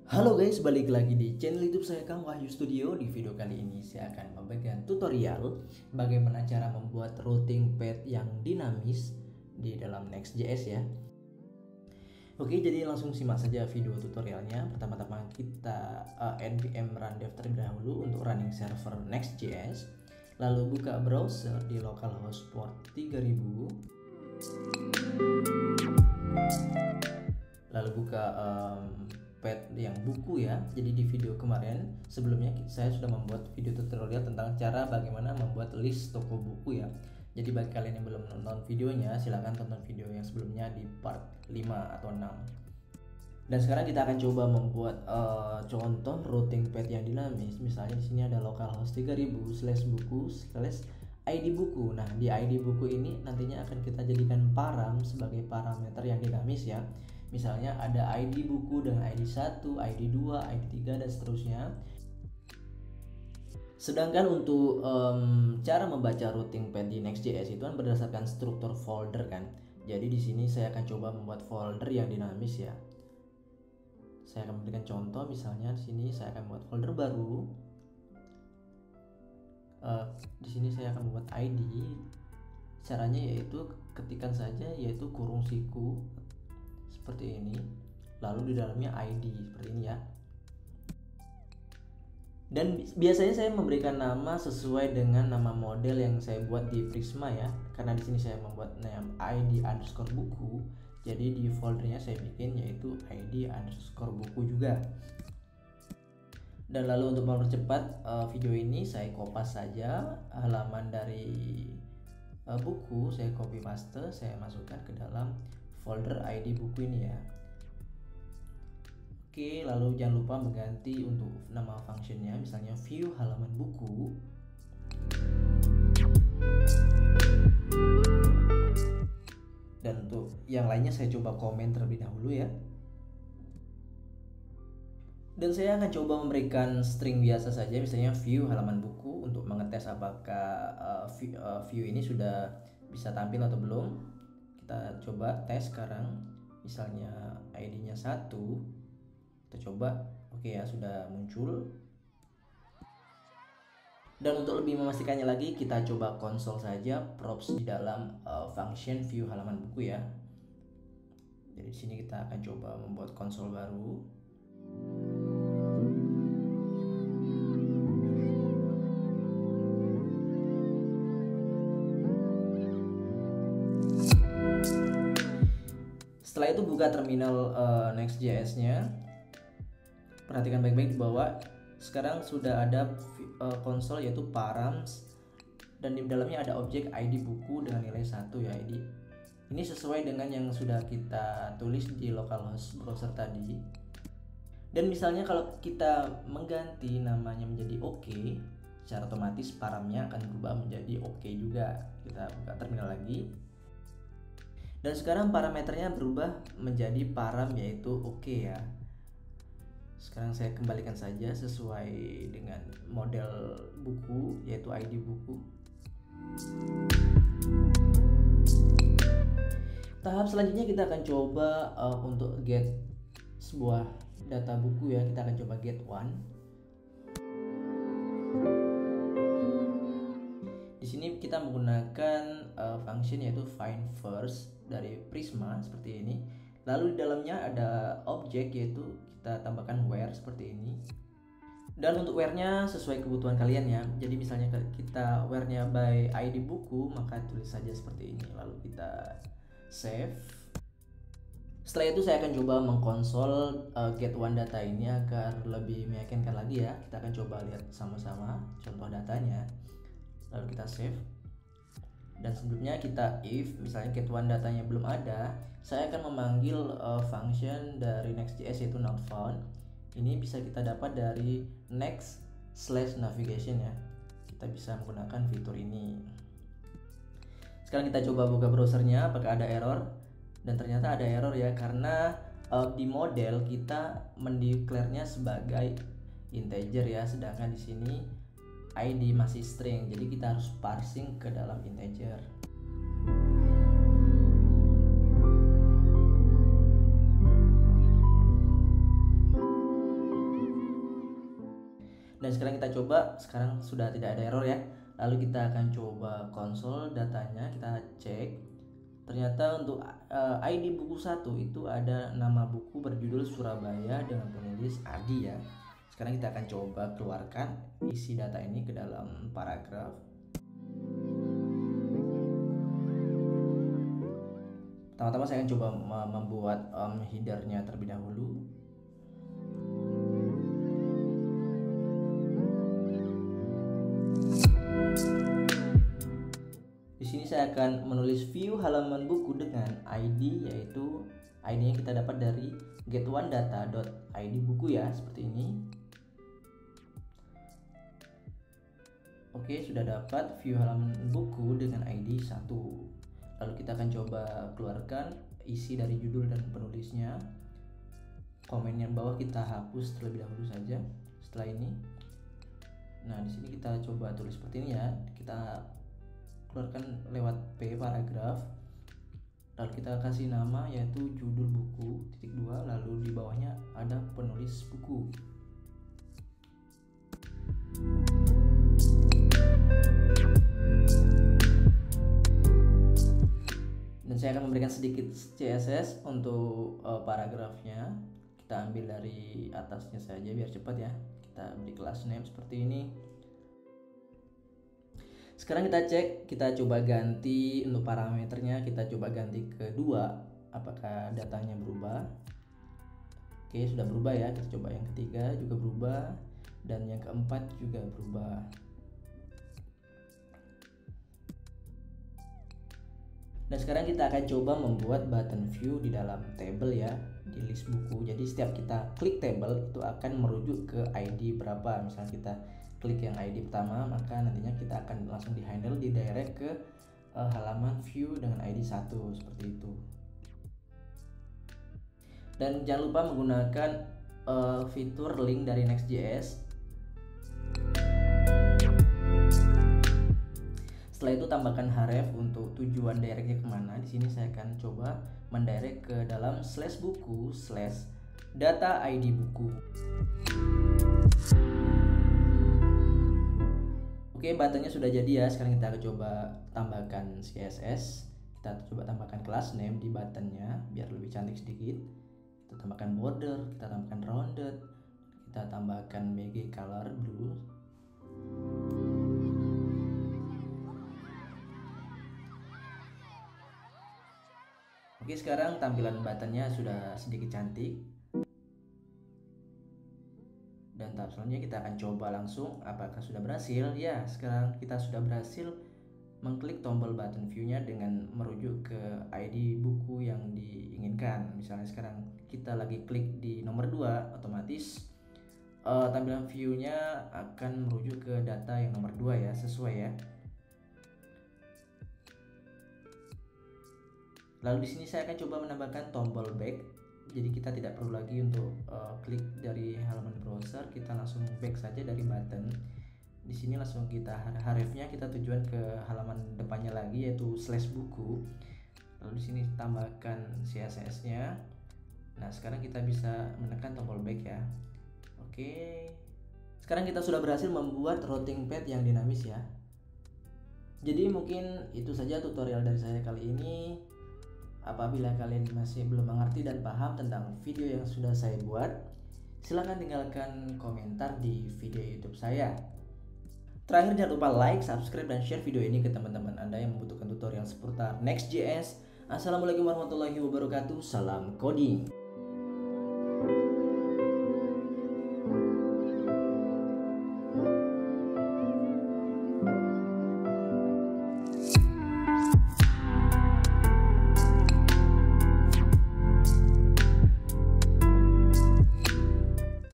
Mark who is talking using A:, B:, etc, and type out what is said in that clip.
A: Halo guys, balik lagi di channel YouTube saya Kang Wahyu Studio. Di video kali ini saya akan memberikan tutorial bagaimana cara membuat routing pad yang dinamis di dalam Next.js ya. Oke, jadi langsung simak saja video tutorialnya. Pertama-tama kita npm run dev terlebih dahulu untuk running server Next.js. Lalu buka browser di localhost port 3000. Lalu buka pad yang buku ya. Jadi di video kemarin sebelumnya saya sudah membuat video tutorial tentang cara bagaimana membuat list toko buku ya. Jadi bagi kalian yang belum nonton videonya, silahkan tonton video yang sebelumnya di part 5 atau 6. Dan sekarang kita akan coba membuat contoh routing pad yang dinamis. Misalnya di sini ada localhost 3000/buku/id buku. Nah, di id buku ini nantinya akan kita jadikan param sebagai parameter yang dinamis ya. Misalnya ada ID buku dengan ID 1, ID 2, ID 3 dan seterusnya. Sedangkan untuk cara membaca routing pad di Next.js itu kan berdasarkan struktur folder kan. Jadi di sini saya akan coba membuat folder yang dinamis ya. Saya akan memberikan contoh, misalnya di sini saya akan membuat folder baru. Di sini saya akan membuat ID. Caranya yaitu ketikkan saja yaitu kurung siku seperti ini, lalu di dalamnya ID seperti ini ya. Dan biasanya saya memberikan nama sesuai dengan nama model yang saya buat di Prisma ya, karena di sini saya membuat name ID_buku. Jadi di foldernya saya bikin yaitu ID_buku juga. Dan lalu untuk mempercepat video ini, saya kopas saja halaman dari buku, saya copy paste, saya masukkan ke dalam folder ID buku ini ya. Oke, lalu jangan lupa mengganti untuk nama functionnya, misalnya view halaman buku. Dan untuk yang lainnya saya coba komen terlebih dahulu ya. Dan saya akan coba memberikan string biasa saja, misalnya view halaman buku, untuk mengetes apakah view ini sudah bisa tampil atau belum. Kita coba tes sekarang, misalnya ID-nya 1, kita coba. Oke ya, sudah muncul. Dan untuk lebih memastikannya lagi, kita coba konsol saja props di dalam function view halaman buku ya. Jadi di sini kita akan coba membuat konsol baru. Setelah itu buka terminal Next.js-nya. Perhatikan baik-baik di bawah. Sekarang sudah ada konsol yaitu params, dan di dalamnya ada objek ID buku dengan nilai 1 ya ID. Ini sesuai dengan yang sudah kita tulis di localhost browser tadi. Dan misalnya kalau kita mengganti namanya menjadi OK, secara otomatis paramnya akan berubah menjadi OK juga. Kita buka terminal lagi. Dan sekarang parameternya berubah menjadi param yaitu OK ya. Sekarang saya kembalikan saja sesuai dengan model buku yaitu ID buku. Tahap selanjutnya kita akan coba untuk get sebuah data buku ya. Kita akan coba get one. Di sini kita menggunakan function yaitu find first dari Prisma seperti ini. Lalu di dalamnya ada objek yaitu kita tambahkan where seperti ini. Dan untuk where-nya sesuai kebutuhan kalian ya. Jadi misalnya kita where-nya by ID buku, maka tulis saja seperti ini. Lalu kita save. Setelah itu saya akan coba mengkonsol get one data ini agar lebih meyakinkan lagi ya. Kita akan coba lihat sama-sama contoh datanya. Lalu kita save. Dan sebelumnya kita if misalnya get one datanya belum ada, saya akan memanggil function dari Next.js yaitu not found. Ini bisa kita dapat dari next/navigation ya. Kita bisa menggunakan fitur ini. Sekarang kita coba buka browsernya apakah ada error. Dan ternyata ada error ya, karena di model kita mendeklarenya sebagai integer ya, sedangkan di sini ID masih string, jadi kita harus parsing ke dalam integer. Dan sekarang kita coba, sekarang sudah tidak ada error ya. Lalu kita akan coba konsol datanya, kita cek. Ternyata untuk ID buku 1 itu ada nama buku berjudul Surabaya dengan penulis Adi ya. Sekarang kita akan coba keluarkan isi data ini ke dalam paragraf. Pertama-tama saya akan coba membuat headernya terlebih dahulu. Di sini saya akan menulis view halaman buku dengan ID, yaitu ID-nya kita dapat dari get1data.id buku ya, seperti ini. Oke, sudah dapat view halaman buku dengan ID 1. Lalu kita akan coba keluarkan isi dari judul dan penulisnya. Komen yang bawah kita hapus terlebih dahulu saja setelah ini. Nah, di sini kita coba tulis seperti ini ya. Kita keluarkan lewat P paragraf. Lalu kita kasih nama yaitu judul buku (2), lalu di bawahnya ada penulis buku. Dan saya akan memberikan sedikit CSS untuk paragrafnya. Kita ambil dari atasnya saja biar cepat ya. Kita beri class name seperti ini. Sekarang kita cek, kita coba ganti untuk parameternya, kita coba ganti ke 2, apakah datanya berubah. Oke, sudah berubah ya. Kita coba yang ketiga juga berubah, dan yang keempat juga berubah. Dan sekarang kita akan coba membuat button view di dalam table ya, di list buku. Jadi setiap kita klik table itu akan merujuk ke ID berapa. Misalnya kita klik yang ID pertama, maka nantinya kita akan langsung di handle, di direct ke halaman view dengan ID 1 seperti itu. Dan jangan lupa menggunakan fitur link dari Next.js. Setelah itu tambahkan href untuk tujuan directnya kemana. Di sini saya akan coba mendirect ke dalam /buku/data ID buku. Oke, buttonnya sudah jadi ya. Sekarang kita akan coba tambahkan CSS. Kita coba tambahkan class name di buttonnya biar lebih cantik sedikit. Kita tambahkan border, kita tambahkan rounded, kita tambahkan BG color blue. Oke, sekarang tampilan buttonnya sudah sedikit cantik. Dan tahap selanjutnya kita akan coba langsung apakah sudah berhasil. Ya, sekarang kita sudah berhasil mengklik tombol button view-nya dengan merujuk ke ID buku yang diinginkan. Misalnya sekarang kita lagi klik di nomor 2, otomatis tampilan view-nya akan merujuk ke data yang nomor 2 ya, sesuai ya. Lalu di sini saya akan coba menambahkan tombol back. Jadi kita tidak perlu lagi untuk klik dari halaman browser, kita langsung back saja dari button. Di sini langsung kita hrefnya kita tujuan ke halaman depannya lagi yaitu /buku. Lalu di sini tambahkan CSS-nya. Nah, sekarang kita bisa menekan tombol back ya. Oke. Sekarang kita sudah berhasil membuat routing path yang dinamis ya. Jadi mungkin itu saja tutorial dari saya kali ini. Apabila kalian masih belum mengerti dan paham tentang video yang sudah saya buat, silahkan tinggalkan komentar di video YouTube saya. Terakhir, jangan lupa like, subscribe, dan share video ini ke teman-teman Anda yang membutuhkan tutorial seputar Next.js. Assalamualaikum warahmatullahi wabarakatuh. Salam coding.